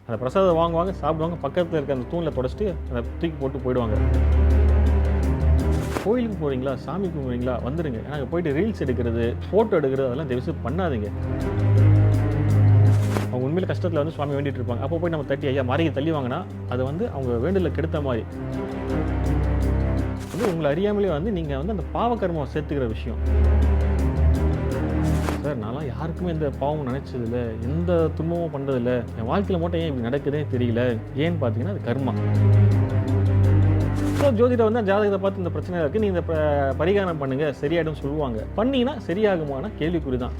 அந்த பிரசாதம் வாங்குவாங்க, சாப்பிடுவாங்க, பக்கத்தில் இருக்க அந்த தூணில் தொடச்சிட்டு அதை தூக்கி போட்டு போயிடுவாங்க. கோயிலுக்கு போகிறீங்களா, சாமி கும்பிட்றீங்களா, வந்துடுங்க. ஏன்னா அங்கே போயிட்டு ரீல்ஸ் எடுக்கிறது, ஃபோட்டோ எடுக்கிறது அதெல்லாம் தயவுசெய்து பண்ணாதீங்க. அவங்க உண்மையில கஷ்டத்தில் வந்து சுவாமி வேண்டிட்டு இருப்பாங்க. அப்போ போய் நம்ம தட்டி ஐயா மறையை தள்ளி வாங்கினா அது வந்து அவங்க வேண்டுதலை கெடுத்த மாதிரி. வந்து உங்களை அறியாமலே வந்து நீங்கள் வந்து அந்த பாவக்கர்மாவை சேர்த்துக்கிற விஷயம். சார் நான்லாம் யாருக்குமே எந்த பாவமும் நினைச்சதில்லை, எந்த துன்பமும் பண்ணுறதில்லை, என் வாழ்க்கையில் மட்டும் ஏன் இப்படி நடக்குதே தெரியல. ஏன்னு பார்த்தீங்கன்னா அது கர்மா. ஸோ ஜோதிடர் வந்து ஜாதகத்தை பார்த்து இந்த பிரச்சனை இருக்குது, நீங்கள் இந்த பரிகாரம் பண்ணுங்கள் சரியாயிடும் சொல்லுவாங்க. பண்ணிங்கன்னா சரியாகுமான கேள்விக்குறி தான்.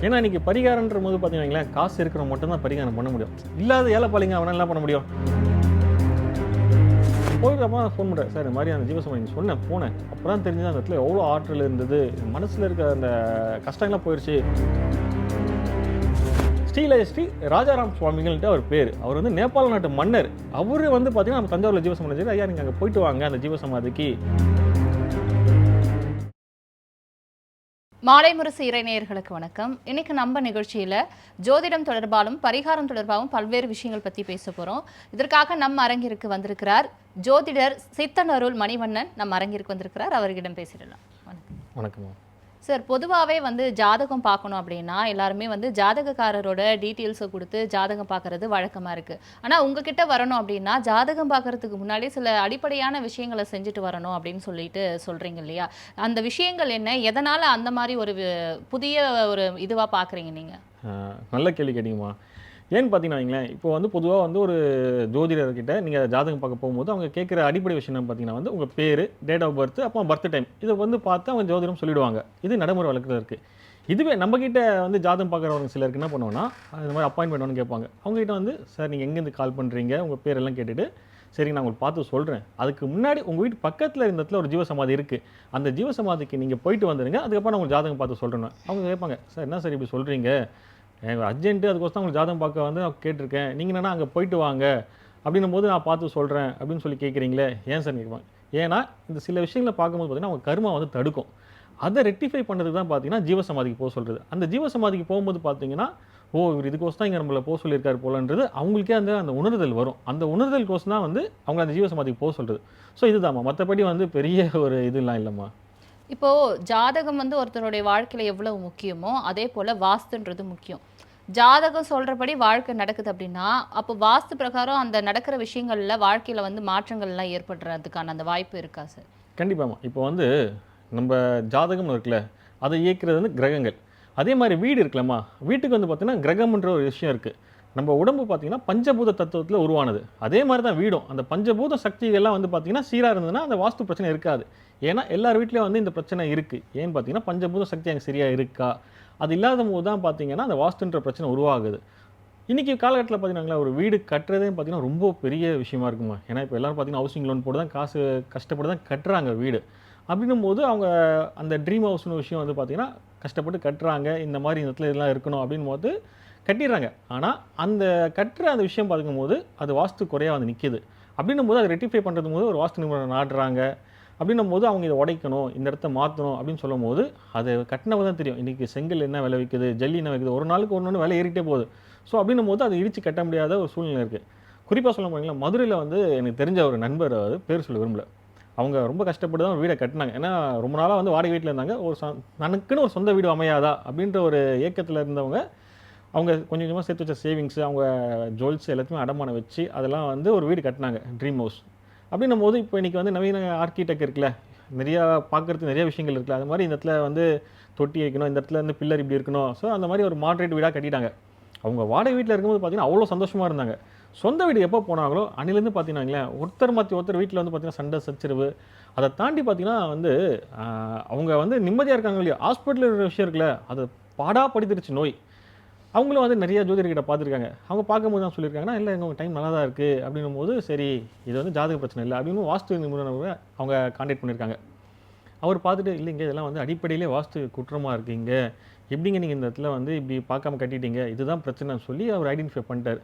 ஏன்னா இன்றைக்கி பரிகாரன்ற போது பார்த்தீங்கன்னா காசு இருக்கிற மட்டும்தான் பரிகாரம் பண்ண முடியும். இல்லாத ஏழைப்பாளிங்க அவனால் என்ன பண்ண முடியும்? போயிட்டு அம்மா ஃபோன் பண்ணுறேன், சார் இந்த மாதிரி அந்த ஜீவசமாதி சொன்னேன் போனேன், அப்போ தான் தெரிஞ்சது அந்த இடத்துல எவ்வளோ ஆற்றல் இருந்தது, மனசில் இருக்க அந்த கஷ்டங்கள்லாம் போயிடுச்சு. ஸ்ரீ ராஜாராம் சுவாமிகள்ட்டு அவர் பேர். அவர் வந்து நேபாள நாட்டு மன்னர். அவர் வந்து பார்த்தீங்கன்னா நம்ம தஞ்சாவூரில் ஜீவசமாதி, ஐயா நீங்கள் அங்கே போயிட்டு வாங்க அந்த ஜீவசமாதிக்கு. மாலை முரசு இறைநேயர்களுக்கு வணக்கம். இன்னைக்கு நம்ம நிகழ்ச்சியில் ஜோதிடம் தொடர்பாலும் பரிகாரம் தொடர்பாகவும் பல்வேறு விஷயங்கள் பற்றி பேச போகிறோம். இதற்காக நம்ம அரங்கிற்கு வந்திருக்கிறார் ஜோதிடர் சித்தனருள் மணிவண்ணன். நம்ம அரங்கிற்கு வந்திருக்கிறார், அவர்களிடம் பேசிடலாம். வணக்கம். வணக்கம் சார், பொதுவாகவே வந்து ஜாதகம் பார்க்கணும் அப்படின்னா எல்லாருமே வந்து ஜாதகக்காரரோட டீட்டெயில்ஸை கொடுத்து ஜாதகம் பார்க்கறது வழக்கமாக இருக்குது. ஆனால் உங்ககிட்ட வரணும் அப்படின்னா ஜாதகம் பார்க்கறதுக்கு முன்னாடி சில அடிப்படையான விஷயங்களை செஞ்சுட்டு வரணும் அப்படின்னு சொல்லிட்டு சொல்கிறீங்க இல்லையா? அந்த விஷயங்கள் என்ன, எதனால் அந்த மாதிரி ஒரு புதிய ஒரு இதுவாக பார்க்குறீங்க நீங்கள்? நல்ல கேள்வி கேட்டீங்கம்மா. ஏன்னு பார்த்தீங்கன்னா வைங்களேன், இப்போ வந்து பொதுவாக வந்து ஒரு ஜோதிடர்கிட்ட நீங்கள் ஜாதகம் பார்க்க போகும்போது அவங்க கேட்குற அடிப்படை விஷயம் என்ன பார்த்தீங்கன்னா வந்து உங்கள் பேர், டேட் ஆஃப் பர்த், அப்போ பர்த் டைம், இதை வந்து பார்த்து அவங்க ஜோதிடம் சொல்லிவிடுவாங்க. இது நடைமுறை வழக்கில் இருக்குது. இதுவே நம்மக்கிட்ட வந்து ஜாதகம் பார்க்குறவங்க சிலருக்கு என்ன பண்ணுவோன்னா இந்த மாதிரி அப்பாயின்மெண்ட் ஒன்று கேட்பாங்க. அவங்ககிட்ட வந்து சார் நீங்கள் எங்கேருந்து கால் பண்ணுறீங்க, உங்கள் பேரெல்லாம் கேட்டுட்டு சரி நான் உங்களுக்கு பார்த்து சொல்கிறேன், அதுக்கு முன்னாடி உங்கள் வீட்டு பக்கத்தில் இந்த இடத்துல ஒரு ஜீவசமாதி இருக்குது, அந்த ஜீவசமாதிக்கு நீங்கள் போயிட்டு வந்துடுங்க, அதுக்கப்புறம் நான் உங்களுக்கு ஜாதகம் பார்த்து சொல்கிறேன். அவங்க கேட்பாங்க, சார் என்ன சார் இப்படி சொல்கிறீங்க, எனக்கு அர்ஜென்ட்டு, அதுக்கோசம் உங்களுக்கு ஜாதகம் பார்க்க வந்து நான் கேட்டிருக்கேன், நீங்கள் என்னென்னா அங்கே போயிட்டு வாங்க அப்படின்னும் போது நான் பார்த்து சொல்கிறேன் அப்படின்னு சொல்லி கேட்குறீங்களே ஏன் சார் கேட்பாங்க. ஏன்னா இந்த சில விஷயங்களை பார்க்கும்போது பார்த்தீங்கன்னா அவங்க கர்மா வந்து தடுக்கும். அதை ரெக்டிஃபை பண்ணுறதுக்கு தான் பார்த்தீங்கன்னா ஜீவசமாதிக்கு போக சொல்கிறது. அந்த ஜீவசமாதிக்கு போகும்போது பார்த்தீங்கன்னா இவர் இதுக்கோசம் தான் இங்கே நம்மளை போக சொல்லியிருக்காரு போலன்றது அவங்களுக்கே அந்த உணர்தல் வரும். அந்த உணர்தல் கோசம் தான் வந்து அவங்க அந்த ஜீவசமாதிக்கு போக சொல்கிறது. ஸோ இதுதாம்மா, மற்றபடி வந்து பெரிய ஒரு இதெல்லாம் இல்லைம்மா. இப்போது ஜாதகம் வந்து ஒருத்தருடைய வாழ்க்கையில் எவ்வளவு முக்கியமோ அதே போல் வாஸ்துன்றது முக்கியம். ஜாதகம் சொல்கிறபடி வாழ்க்கை நடக்குது அப்படின்னா அப்போ வாஸ்து பிரகாரம் அந்த நடக்கிற விஷயங்களில் வாழ்க்கையில் வந்து மாற்றங்கள்லாம் ஏற்படுறதுக்கான அந்த வாய்ப்பு இருக்கா சார்? கண்டிப்பாம்மா. இப்போ வந்து நம்ம ஜாதகம்னு இருக்குல்ல, அதை இயக்கிறது வந்து கிரகங்கள். அதே மாதிரி வீடு இருக்குல்லம்மா, வீட்டுக்கு வந்து பார்த்திங்கன்னா கிரகம்ன்ற ஒரு விஷயம் இருக்குது. நம்ம உடம்பு பார்த்திங்கன்னா பஞ்சபூத தத்துவத்தில் உருவானது. அதே மாதிரி தான் வீடும். அந்த பஞ்சபூத சக்திகள்லாம் வந்து பார்த்திங்கன்னா சீராக இருந்ததுன்னா அந்த வாஸ்து பிரச்சனை இருக்காது. ஏன்னா எல்லார் வீட்லேயும் வந்து இந்த பிரச்சனை இருக்குது. ஏன்னு பார்த்தீங்கன்னா பஞ்சபூத சக்தி அங்கே சரியாக இருக்கா, அது இல்லாத போது தான் பார்த்தீங்கன்னா அந்த வாஸ்துன்ற பிரச்சனை உருவாகுது. இன்றைக்கி காலகட்டத்தில் பார்த்தீங்கன்னா ஒரு வீடு கட்டுறதே பார்த்தீங்கன்னா ரொம்ப பெரிய விஷயமா இருக்குமா. ஏன்னா இப்போ எல்லோரும் பார்த்தீங்கன்னா ஹவுசிங் லோன் போட்டு தான் காசு கஷ்டப்பட்டு தான் கட்டுறாங்க வீடு. அப்படின்னும் போது அவங்க அந்த ட்ரீம் ஹவுஸ்னு விஷயம் வந்து பார்த்திங்கன்னா கஷ்டப்பட்டு கட்டுறாங்க, இந்த மாதிரி இந்த இடத்துல இதெல்லாம் இருக்கணும் அப்படின் போது கட்டிடுறாங்க. ஆனால் அந்த கட்டுற அந்த விஷயம் பார்க்கும்போது அது வாஸ்து குறையாக வந்து நிற்கிது. அப்படின்னும் போது அதை ரெக்டிஃபை பண்ணுறது போது ஒரு வாஸ்து நிபுணர் நாடுறாங்க. அப்படின்னும் போது அவங்க இதை உடைக்கணும், இந்த இடத்த மாற்றணும் அப்படின்னு சொல்லும் போது அது கட்டினவங்க தான் தெரியும். இன்றைக்கி செங்கல் என்ன விலை விற்குது, ஜல்லி என்ன விற்குது, ஒரு நாளுக்கு ஒன்று விலை ஏறிட்டே போகுது. ஸோ அப்படின்னும் போது அது இடித்து கட்ட முடியாத ஒரு சூழ்நிலை இருக்குது. குறிப்பாக சொல்ல போனீங்களா, மதுரையில் வந்து எனக்கு தெரிஞ்ச ஒரு நண்பர், அது பேர் சொல்ல விரும்பல, அவங்க ரொம்ப கஷ்டப்பட்டு தான் ஒரு வீடை கட்டினாங்க. ஏன்னா ரொம்ப நாளாக வந்து வாடகை வீட்டில் இருந்தாங்க. தனக்குன்னு ஒரு சொந்த வீடு அமையாதா அப்படின்ற ஒரு ஏக்கத்தில் இருந்தவங்க அவங்க கொஞ்சம் கொஞ்சமாக சேர்த்து வச்ச சேவிங்ஸு, அவங்க ஜுவல்ஸ் எல்லாத்தையுமே அடமானம் வச்சு அதெல்லாம் வந்து ஒரு வீடு கட்டினாங்க, ட்ரீம் ஹவுஸ். அப்படின்னும் போது இப்போ இன்றைக்கி வந்து நவீன ஆர்கிடெக்ட் இருக்குல்ல, நிறையா பார்க்குறதுக்கு நிறைய விஷயங்கள் இருக்குல்ல, அது மாதிரி இந்த இடத்துல வந்து தொட்டி வைக்கணும், இந்த இடத்துல வந்து பில்லர் இப்படி இருக்கணும். ஸோ அந்த மாதிரி ஒரு மாட்ரேட் வீடாக கட்டிட்டாங்க. அவங்க வாடகை வீட்டில் இருக்கும்போது பார்த்தீங்கன்னா அவ்வளோ சந்தோஷமாக இருந்தாங்க. சொந்த வீடு எப்போ போனாங்களோ அன்னிலேருந்து பார்த்தீங்கன்னா ஒருத்தர் மாற்றி ஒருத்தர் வீட்டில் வந்து பார்த்தீங்கன்னா சண்டை சச்சரவு. அதை தாண்டி பார்த்தீங்கன்னா வந்து அவங்க வந்து நிம்மதியாக இருக்காங்க இல்லையா, ஹாஸ்பிட்டலில் விஷயம் இருக்குல்ல, அதை பாடாப்படுத்திருச்சு நோய். அவங்களும் வந்து நிறைய ஜோதிடர்கிட்ட பார்த்துருக்காங்க. அவங்க பார்க்கும்போது தான் சொல்லியிருக்காங்கன்னா, இல்லை எங்கள் டைம் நல்லா தான் இருக்குது அப்படின்னும் போது சரி இது வந்து ஜாதக பிரச்சனை இல்லை அப்படின்னு வாஸ்து நிபுணரை அவங்க கான்டாக்ட் பண்ணியிருக்காங்க. அவர் பார்த்துட்டு இல்லைங்க இதெல்லாம் வந்து அடிப்படையிலே வாஸ்து குற்றமாக இருக்குங்க, எப்படிங்க நீங்கள் இந்த இடத்துல வந்து இப்படி பார்க்காம கட்டிட்டீங்க, இதுதான் பிரச்சனைன்னு சொல்லி அவர் ஐடென்டிஃபை பண்ணிட்டார்.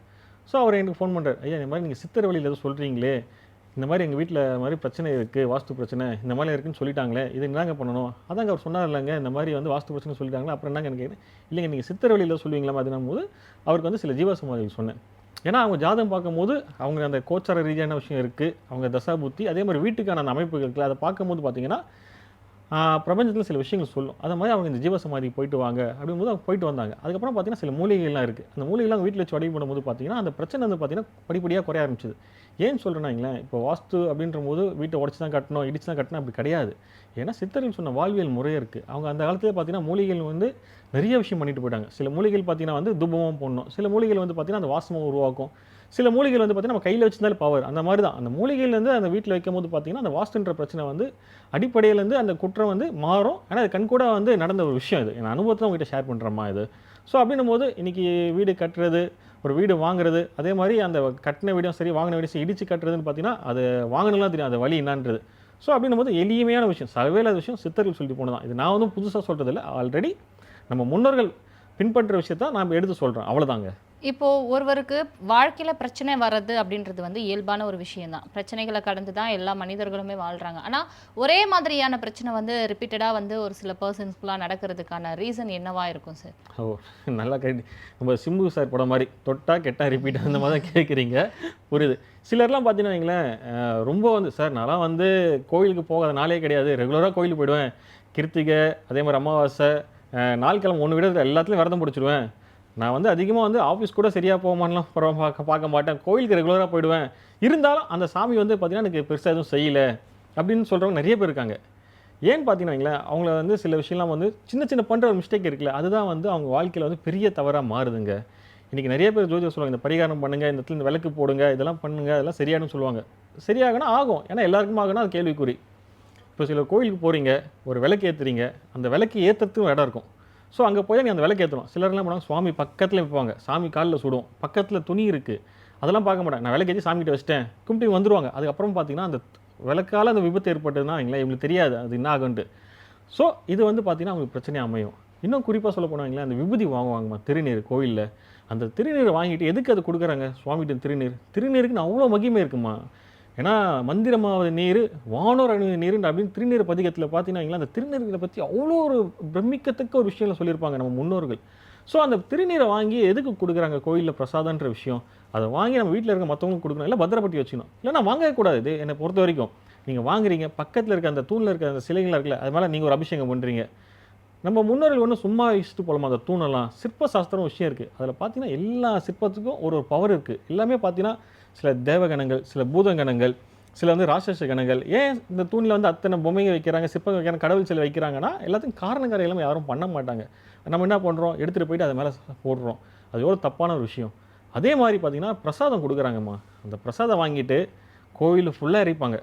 ஸோ அவர் எனக்கு ஃபோன் பண்ணுறார், ஐயா இந்த மாதிரி நீங்கள் சித்தர் வழியில் எதுவும் சொல்கிறீங்களே, இந்த மாதிரி எங்கள் வீட்டில் மாதிரி பிரச்சனை இருக்குது, வாஸ்து பிரச்சனை இந்த மாதிரி இருக்குன்னு சொல்லிட்டாங்களே, இது என்னங்க பண்ணணும்? அதாங்க அவர் சொன்னார் இல்லைங்க, இந்த மாதிரி வந்து வாஸ்து பிரச்சனை சொல்லிட்டாங்களே, அப்புறம் என்னங்க எனக்கு கேட்டேன். இல்லைங்க நீங்கள் சித்தர் வழியில் சொல்லுவீங்களா அதுனும் போது அவருக்கு வந்து சில ஜீவசமாதி சொன்னேன். ஏன்னா அவங்க ஜாதகம் பார்க்கும்போது அவங்க அந்த கோச்சார ரீதியான விஷயம் இருக்குது, அவங்க தசா புத்தி, அதே மாதிரி வீட்டுக்கான அந்த அமைப்புகள் இருக்குல்ல, அதை பார்க்கும்போது பார்த்தீங்கன்னா பிரபஞ்சத்தில் சில விஷயங்கள் சொல்லும். அது மாதிரி அவங்க இந்த ஜீவசமாதிக்கு போயிட்டு வாங்க அப்படிங்கும்போது அவங்க போயிட்டு வந்தாங்க. அதுக்கப்புறம் பார்த்தீங்கன்னா சில மூலிகைகள்லாம் இருக்குது. அந்த மூலிகைலாம் வீட்டில் வச்சு வழிபடும்போது பார்த்தீங்கன்னா அந்த பிரச்சனை வந்து பார்த்தீங்கன்னா படிப்படியாக குறைய ஆரம்பிச்சது. ஏன்னு சொல்கிறேன்னா, இப்போ வாஸ்து அப்படின்ற போது வீட்டை உடச்சி தான் கட்டணும், இடிச்சு தான் கட்டணும் அப்படி கிடையாது. ஏன்னா சித்தர்கள் சொன்ன வாழ்வியல் முறையே இருக்குது. அவங்க அந்த காலத்திலே பார்த்தீங்கன்னா மூலிகைகள் வந்து நிறைய விஷயம் பண்ணிட்டு போயிட்டாங்க. சில மூலிகைகள் பார்த்தீங்கன்னா வந்து தூபமும் போடணும், சில மூலிகைகள் வந்து பார்த்தீங்கன்னா அந்த வாசமும் உருவாக்கும், சில மூலிகைகள் வந்து பார்த்தீங்கன்னா நம்ம கையில் வச்சிருந்தாலும் பவர் அந்த மாதிரி தான். அந்த மூலிகையிலேருந்து அந்த வீட்டில் வைக்கும்போது பார்த்தீங்கன்னா அந்த வாஸ்துன்ற பிரச்சனை வந்து அடிப்படையிலேருந்து அந்த குற்றம் வந்து மாறும். ஆனால் அது கண்கூட வந்து நடந்த ஒரு விஷயம் இது. என் அனுபவத்தை உங்ககிட்ட ஷேர் பண்ணுறேம்மா இது. ஸோ அப்படின்னும் போது இன்றைக்கி வீடு கட்டுறது, ஒரு வீடு வாங்குறது, அதே மாதிரி அந்த கட்டின வீடும் சரி வாங்கின வீடும் சரி இடித்து கட்டுறதுன்னு பார்த்தீங்கன்னா அது வாங்கினலாம் தெரியும் அது வழி என்னான்றது. ஸோ அப்படின்னும் போது எளிமையான விஷயம், சர்வேல விஷயம் சித்தர்கள் சொல்லிட்டு போனதான். இது நான் வந்து புதுசாக சொல்கிறது இல்லை, ஆல்ரெடி நம்ம முன்னோர்கள் பின்பற்ற விஷயத்த நான் எடுத்து சொல்கிறேன், அவ்வளோதாங்க. இப்போ ஒருவருக்கு வாழ்க்கையில பிரச்சனை வர்றது அப்படின்றது வந்து இயல்பான ஒரு விஷயம் தான். பிரச்சனைகளை கடந்து தான் எல்லா மனிதர்களுமே வாழ்றாங்க. ஆனா ஒரே மாதிரியான பிரச்சனை வந்து ரிப்பீட்டடா வந்து ஒரு சில பர்சன்ஸ்க்குலாம் நடக்கிறதுக்கான ரீசன் என்னவா இருக்கும் சார்? ஓ, நல்லா கேட்டு நம்ம சிம்பு சார் படம் மாதிரி தொட்டா கெட்டா ரிப்பீட் அந்த மாதிரி தான் கேட்குறீங்க, புரியுது. சிலர்லாம் பார்த்தீங்கன்னா வைங்களேன், ரொம்ப வந்து சார் நான்லாம் வந்து கோயிலுக்கு போகாத நாளே கிடையாது, ரெகுலராக கோயிலுக்கு போயிடுவேன், கிருத்திகை அதே மாதிரி அமாவாசை நாள் கிழமை ஒன்று விட எல்லாத்துலேயும் விரதம் பிடிச்சிடுவேன், நான் வந்து அதிகமாக வந்து ஆஃபீஸ் கூட சரியாக போகமானலாம் பார்க்க மாட்டேன், கோயிலுக்கு ரெகுலராக போயிடுவேன், இருந்தாலும் அந்த சாமி வந்து பார்த்தீங்கன்னா எனக்கு பெருசாக எதுவும் செய்யலை அப்படின்னு சொல்கிறவங்க நிறைய பேர் இருக்காங்க. ஏன்னு பார்த்தீங்கன்னா வைங்களேன், அவங்கள வந்து சில விஷயம்லாம் வந்து சின்ன சின்ன பண்ணுற ஒரு மிஸ்டேக் இருக்குல்ல, அதுதான் வந்து அவங்க வாழ்க்கையில் வந்து பெரிய தவறாக மாறுதுங்க. இன்றைக்கி நிறைய பேர் ஜோதிடர் சொல்லுவாங்க, இந்த பரிகாரம் பண்ணுங்கள், இந்த இடத்துல இந்த விளக்கு போடுங்க, இதெல்லாம் பண்ணுங்கள், அதெல்லாம் சரியானு சொல்லுவாங்க. சரியாகனா ஆகும், ஏன்னா எல்லாருக்கும் ஆகுனா அது கேள்விக்குறி. இப்போ சில கோயிலுக்கு போகிறீங்க, ஒரு விளக்கு ஏற்றுறீங்க, அந்த விளக்கு ஏற்றுறதுக்கும் இடம் இருக்கும். ஸோ அங்கே போய் நீ அந்த விளக்கு ஏற்றணும். சிலர்லாம் பண்ணுவாங்க, சுவாமி பக்கத்தில் வைப்பாங்க, சாமி காலில் சுடும், பக்கத்தில் துணி இருக்குது, அதெல்லாம் பார்க்க மாட்டேன், நான் விளக்கு ஏற்றி சாமிகிட்ட வச்சிட்டேன் கும்பிட்டு வந்துடுவாங்க. அதுக்கப்புறம் பார்த்தீங்கன்னா அந்த விளக்கால் அந்த விபத்து ஏற்பட்டதுன்னா எங்களை இவங்களுக்கு தெரியாது அது என்ன ஆகுன்ட்டு. ஸோ இது வந்து பார்த்தீங்கன்னா அவங்களுக்கு பிரச்சனையாக அமையும். இன்னும் குறிப்பாக சொல்ல போனாங்களே, அந்த விபூதி வாங்குவாங்கம்மா திருநீர் கோயிலில், அந்த திருநீரை வாங்கிட்டு எதுக்கு அது கொடுக்குறாங்க சுவாமிகிட்ட? திருநீருக்குன்னு அவ்வளோ மகிமை இருக்குமா. ஏன்னா மந்திரமாவது நீர் வானோர் அணு நீர் அப்படின்னு திருநீர் பதிகத்தில் பார்த்தீங்கன்னா அந்த திருநீர்களை பற்றி அவ்வளோ ஒரு பிரமிக்கத்தக்க ஒரு விஷயங்களை சொல்லியிருப்பாங்க நம்ம முன்னோர்கள். ஸோ அந்த திருநீரை வாங்கி எதுக்கு கொடுக்குறாங்க கோயிலில் பிரசாதன்ற விஷயம், அதை வாங்கி நம்ம வீட்டில் இருக்க மற்றவங்களுக்கு கொடுக்கணும், இல்லை பத்திரப்பட்டி வச்சுக்கணும். இல்லைன்னா வாங்கவே கூடாது. இது என்னை பொறுத்த வரைக்கும் நீங்கள் வாங்குறீங்க, பக்கத்தில் இருக்க அந்த தூணில் இருக்க அந்த சிலைகளாக இருக்குல்ல, அது மேலே நீங்கள் ஒரு அபிஷேகம் பண்ணுறீங்க. நம்ம முன்னோர்கள் ஒன்றும் சும்மா வச்சுட்டு போகலாமா? அந்த தூணெல்லாம் சிற்ப சாஸ்திரம் விஷயம் இருக்குது. அதில் பார்த்தீங்கன்னா எல்லா சிற்பத்துக்கும் ஒரு ஒரு பவர் இருக்குது. எல்லாமே பார்த்தீங்கன்னா சில தேவகணங்கள், சில பூதகணங்கள், சில வந்து ராட்சச கணங்கள். ஏன் இந்த தூணில் வந்து அத்தனை பொம்மைங்க வைக்கிறாங்க, சிற்பங்கள் வைக்கிறாங்க, கடவுள் சிலை வைக்கிறாங்கன்னா எல்லாத்துக்கும் காரணக்கார எல்லாமே யாரும் பண்ண மாட்டாங்க. நம்ம என்ன பண்ணுறோம், எடுத்துகிட்டு போயிட்டு அது மேலே போடுறோம். அது எவ்வளோ தப்பான ஒரு விஷயம். அதே மாதிரி பார்த்தீங்கன்னா பிரசாதம் கொடுக்குறாங்கம்மா, அந்த பிரசாதம் வாங்கிட்டு கோயில் ஃபுல்லாக எரிப்பாங்க.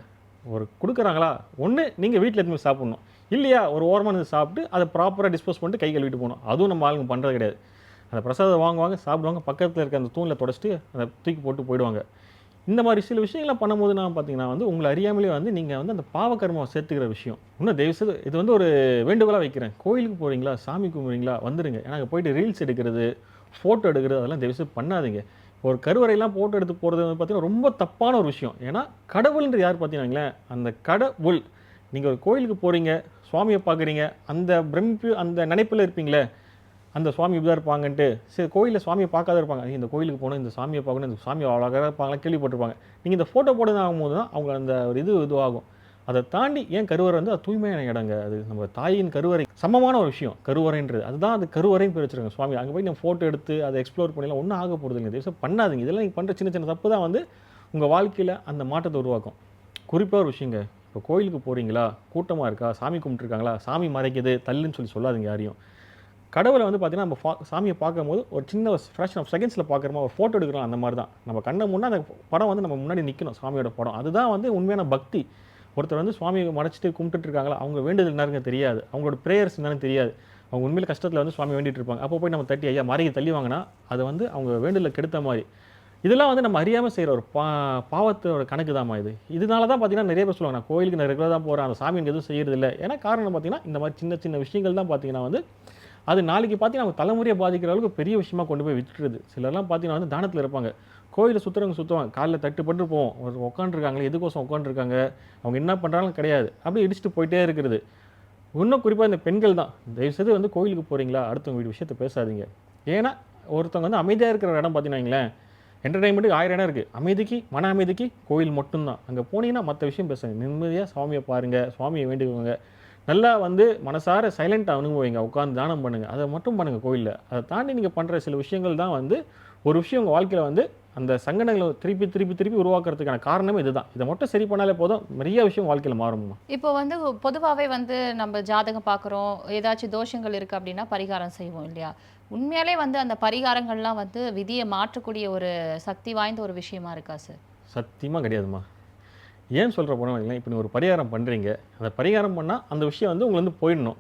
ஒரு கொடுக்குறாங்களா, ஒன்று நீங்கள் வீட்டில் எடுத்து சாப்பிட்ணும், இல்லையா ஒரு ஓரமாக இருந்து சாப்பிட்டு அதை ப்ராப்பராக டிஸ்போஸ் பண்ணிட்டு கை கழுவிட்டு போகணும். அதுவும் நம்ம ஆளுங்க பண்ணுறது கிடையாது. அந்த பிரசாதம் வாங்குவாங்க, சாப்பிடுவாங்க, பக்கத்தில் இருக்க அந்த தூணில் தொடச்சிட்டு அதை தூக்கி போட்டு போயிடுவாங்க. இந்த மாதிரி சில விஷயங்கள்லாம் பண்ணும்போது நான் பார்த்தீங்கன்னா வந்து உங்களை அறியாமலே வந்து நீங்கள் வந்து அந்த பாவகர்மாவை சேர்த்துக்கிற விஷயம். இன்னும் தயவுசெய்து இது வந்து ஒரு வேண்டுகோளாக வைக்கிறேன், கோயிலுக்கு போகிறீங்களா, சாமி கும்பிட்றீங்களா, வந்துடுங்க. ஏன்னா அங்கே போயிட்டு ரீல்ஸ் எடுக்கிறது, ஃபோட்டோ எடுக்கிறது அதெல்லாம் தயவுசெய்து பண்ணாதீங்க. ஒரு கருவறையெல்லாம் ஃபோட்டோ எடுத்து போகிறது வந்து பார்த்தீங்கன்னா ரொம்ப தப்பான ஒரு விஷயம். ஏன்னா கடவுள்ன்றது யார் பார்த்தீங்கன்னாங்களேன், அந்த கடவுள். நீங்கள் ஒரு கோயிலுக்கு போகிறீங்க, சுவாமியை பார்க்குறீங்க, அந்த பிரமிப்பு அந்த நினைப்பில் இருப்பீங்களே, அந்த சுவாமி இப்படி தான் இருப்பாங்கன்ட்டு. சரி கோயிலில் சுவாமியை பார்க்காத இருப்பாங்க, இந்த கோயிலுக்கு போகணும், இந்த சாமியை பார்க்கணும், இந்த சாமி அழகாக இருப்பாங்களா கேள்விப்பட்டிருப்பாங்க. நீங்கள் இந்த ஃபோட்டோ போடுறது ஆகும்போது தான் அவங்க அந்த ஒரு இதுவாகும். அதை தாண்டி ஏன் கருவறை வந்து அது தூய்மையான இடங்க, அது நம்ம தாயின் கருவறை சமமான ஒரு விஷயம் கருவறைன்றது. அதுதான் அது கருவறைன்னு பேர் வச்சுருங்க சுவாமி. அங்கே போய் நம்ம ஃபோட்டோ எடுத்து அதை எக்ஸ்ப்ளோர் பண்ணலாம் ஒன்றும் ஆக போகிறது இல்லைங்க. தயவுசெய்து பண்ணாதீங்க. இதெல்லாம் நீங்கள் பண்ணுற சின்ன சின்ன தப்பு தான் வந்து உங்கள் வாழ்க்கையில் அந்த மாற்றத்தை உருவாக்கும். குறிப்பாக ஒரு விஷயங்க, இப்போ கோயிலுக்கு போகிறீங்களா, கூட்டமாக இருக்கா, சாமி கும்பிட்டுருக்காங்களா, சாமி மறைக்குது தள்ளுன்னு சொல்லாதீங்க யாரையும். கடவுளை வந்து பார்த்தீங்கன்னா நம்ம சாமியை பார்க்கும்போது ஒரு சின்ன ஃப்ராக்ஷன் ஆஃப் செகண்ட்ஸில் பார்க்குறோமா, ஒரு ஃபோட்டோ எடுக்கிறோம், அந்த மாதிரி தான் நம்ம கண்ணை முன்னே அந்த படம் வந்து நம்ம முன்னாடி நிற்கணும், சாமியோட படம். அதுதான் வந்து உண்மையான பக்தி. ஒருத்தர் வந்து சுவாமியை மறைச்சிட்டு கும்பிட்டுட்டு இருக்காங்களா, அவங்க வேண்டுதல் என்னருங்க தெரியாது, அவங்களோட ப்ரேயர்ஸ் என்னன்னு தெரியாது, அவங்க உண்மையில கஷ்டத்தில் வந்து சுவாமி வேண்டிட்டு இருப்பாங்க. அப்போ போய் நம்ம தட்டி ஐயா மறைக்க தள்ளி வாங்கினா அது வந்து அவங்க வேண்டுதலை கெடுத்த மாதிரி. இதெல்லாம் வந்து நம்ம அறியாமல் செய்கிற ஒரு பாவத்தோட கணக்கு தான்மா இது. இதனால தான் பார்த்தீங்கன்னா நிறைய பேர் சொல்லுவாங்க, நான் கோயிலுக்கு நான் ரெகுலராக தான் போகிறேன், அந்த சாமி எனக்கு எதுவும் செய்யறது இல்லை. ஏன்னா காரணம் பார்த்தீங்கன்னா இந்த மாதிரி சின்ன சின்ன விஷயங்கள் தான் பார்த்தீங்கன்னா வந்து அது நாளைக்கு பார்த்தீங்கன்னா அவங்க தலைமுறையை பாதிக்கிற அளவுக்கு பெரிய விஷயமா கொண்டு போய் விட்டுருது. சிலர்லாம் பார்த்தீங்கன்னா வந்து தானத்தில் இருப்பாங்க. கோயில சுத்துறவங்க சுத்துவாங்க. கால்ல தட்டுப்பட்டு போவோம். ஒரு உட்காந்துருக்காங்களே எதுக்கோசம் உட்காந்துருக்காங்க, அவங்க என்ன பண்ணுறாங்கன்னு கிடையாது. அப்படியே இடிச்சுட்டு போயிட்டே இருக்கிறது. இன்னும் குறிப்பாக இந்த பெண்கள் தான். தயவுசெய்து வந்து கோயிலுக்கு போகிறீங்களா, அடுத்தவங்க வீட்டு விஷயத்த பேசாதீங்க. ஏன்னா ஒருத்தவங்க வந்து அமைதியாக இருக்கிற ஒரு இடம் பார்த்தீங்கன்னா வைங்களேன், என்டர்டைன்மெண்ட்டுக்கு 1000 இடம் இருக்குது. அமைதிக்கு, மன அமைதிக்கு கோயில் மட்டும்தான். அங்கே போனீங்கன்னா மற்ற விஷயம் பேசுங்க. நிம்மதியாக சுவாமியை பாருங்கள், சுவாமியை வேண்டிக்கோங்க. நல்லா வந்து மனசார சைலண்ட்டாக அனுபவிங்க. உட்காந்து தானம் பண்ணுங்கள். அதை மட்டும் பண்ணுங்கள் கோயிலில். அதை தாண்டி நீங்கள் பண்ணுற சில விஷயங்கள் தான் வந்து ஒரு விஷயம் உங்கள் வாழ்க்கையில் வந்து அந்த சங்கடங்களை திருப்பி திருப்பி திருப்பி உருவாக்குறதுக்கான காரணமே இதுதான். இதை மட்டும் சரி பண்ணாலே போதும், நிறைய விஷயம் வாழ்க்கையில் மாறும்மா. இப்போ வந்து பொதுவாவே வந்து நம்ம ஜாதகம் பார்க்குறோம், ஏதாச்சும் தோஷங்கள் இருக்கு அப்படின்னா பரிகாரம் செய்வோம் இல்லையா? உண்மையாலே வந்து அந்த பரிகாரங்கள்லாம் வந்து விதிய மாற்றக்கூடிய ஒரு சக்தி வாய்ந்த ஒரு விஷயமா இருக்கா சார்? சத்தியமாக கிடையாதும்மா. ஏன் சொல்கிற போனால் வைங்களேன், இப்போ நீ ஒரு பரிகாரம் பண்ணுறீங்க. அந்த பரிகாரம் பண்ணால் அந்த விஷயம் வந்து உங்களுக்கு வந்து போயிடணும்.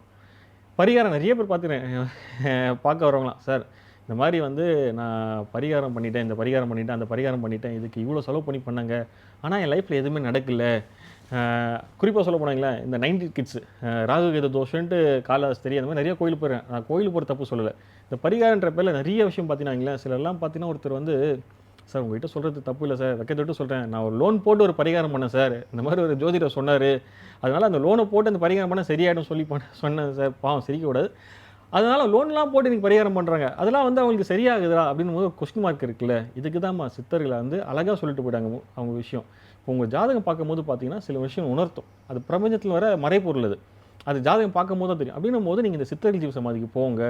பரிகாரம் நிறைய பேர் பார்த்துக்கிறேன் பார்க்க வரவங்களாம், சார் இந்த மாதிரி வந்து நான் பரிகாரம் பண்ணிட்டேன், இந்த பரிகாரம் பண்ணிட்டேன், அந்த பரிகாரம் பண்ணிட்டேன், இதுக்கு இவ்வளோ செலவு பண்ணி பண்ணேங்க. ஆனால் என் லைஃப்பில் எதுவுமே நடக்கல. குறிப்பாக சொல்ல போனாங்களேன், இந்த 90 கிட்ஸு ராகு கேது தோஷன்ட்டு காலாஸ்திரி அந்த மாதிரி நிறைய கோயிலுக்கு போகிறேன். நான் கோயிலுக்கு போகிற தப்பு சொல்லலை. இந்த பரிகாரன்ற பேரில் நிறைய விஷயம் பார்த்தீங்கன்னா சிலர்லாம் பார்த்தீங்கன்னா ஒருத்தர் வந்து, சார் உங்ககிட்ட சொல்கிறது தப்பு இல்லை சார், வைக்கத்தொட்டு சொல்கிறேன், நான் ஒரு லோன் போட்டு ஒரு பரிகாரம் பண்ணேன் சார், இந்த மாதிரி ஒரு ஜோதிடர் சொன்னார், அதனால் அந்த லோனை போட்டு அந்த பரிகாரம் பண்ண சரியாயிடும் சொல்லி சொன்னேன் சார். பாவம் சிரிக்கக்கூடாது. அதனால் லோன்லாம் போட்டு நீங்கள் பரிகாரம் பண்ணுறாங்க, அதெல்லாம் வந்து அவங்களுக்கு சரியாகுதா அப்படின்னு போது ஒரு கொஸ்டின் மார்க் இருக்குல்ல. இதுக்கு தான்மா சித்தர்களை வந்து அழகாக சொல்லிட்டு போயிட்டாங்க அவங்க விஷயம். இப்போ உங்கள் ஜாதகம் பார்க்கும்போது பார்த்தீங்கன்னா சில விஷயம் உணர்த்தும். அது பிரபஞ்சத்தில் வர மறைப்பொருள் அது. அது ஜாதகம் பார்க்கும்போது தான் தெரியும். அப்படின்னும் போது நீங்கள் இந்த சித்தர்கள் ஜீவ சமாதிக்கு போங்க.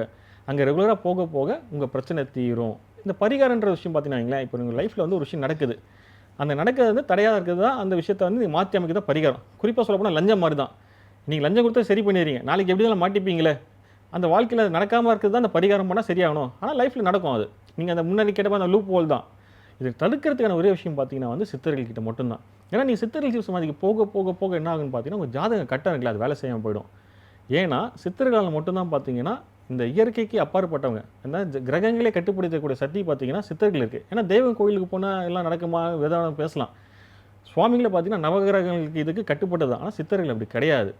அங்கே ரெகுலராக போக போக உங்கள் பிரச்சனை தீரும். இந்த பரிகாரன்ற விஷயம் பார்த்தீங்கன்னா, இப்போ உங்கள் லைஃப்பில் வந்து ஒரு விஷயம் நடக்குது. அந்த நடக்கிறது வந்து தடையாக இருக்கிறது தான் அந்த விஷயத்தை வந்து நீங்கள் மாற்றி அமைக்க தான் பரிகாரம். குறிப்பாக சொல்ல போனால் லஞ்சம் மாதிரி தான். நீங்கள் லஞ்சம் கொடுத்தா சரி பண்ணிடுறீங்க, நாளைக்கு எப்படினாலும் மாட்டிப்பீங்களே. அந்த வாழ்க்கையில் நடக்காமல் இருக்கிறது தான் அந்த பரிகாரம் பண்ணால் சரியாகணும். ஆனால் லைஃப்பில் நடக்கும் அது. நீங்கள் அந்த முன்னாடி கேட்டப்போ அந்த லூப் ஹோல் தான். இது தடுக்கிறதுக்கான ஒரே விஷயம் பார்த்தீங்கன்னா வந்து சித்தர்கள் கிட்ட மட்டும்தான். ஏன்னா நீ சித்தர்கள் ஜீவ சமாதிக்கு போக போக போக என்ன ஆகுன்னு பார்த்தீங்கன்னா, உங்கள் ஜாதகம் கட்டம் இருக்குல்ல, அது வேலை செய்யாமல் போயிடும். ஏன்னா சித்தர்களால் மட்டும்தான் பார்த்தீங்கன்னா இந்த இயற்கைக்கு அப்பாற்பட்டவங்க, அந்த கிரகங்களே கட்டுப்படுத்தக்கூடிய சக்தி பார்த்தீங்கன்னா சித்தர்கள் இருக்குது. ஏன்னா தெய்வம் கோயிலுக்கு போனால் எல்லாம் நடக்குமா வேதாளம் பேசலாம். சுவாமிகளை பார்த்தீங்கன்னா நவகிரகங்களுக்கு இதுக்கு கட்டுப்பட்டது தான். ஆனால் சித்தர்கள் அப்படி கிடையாது.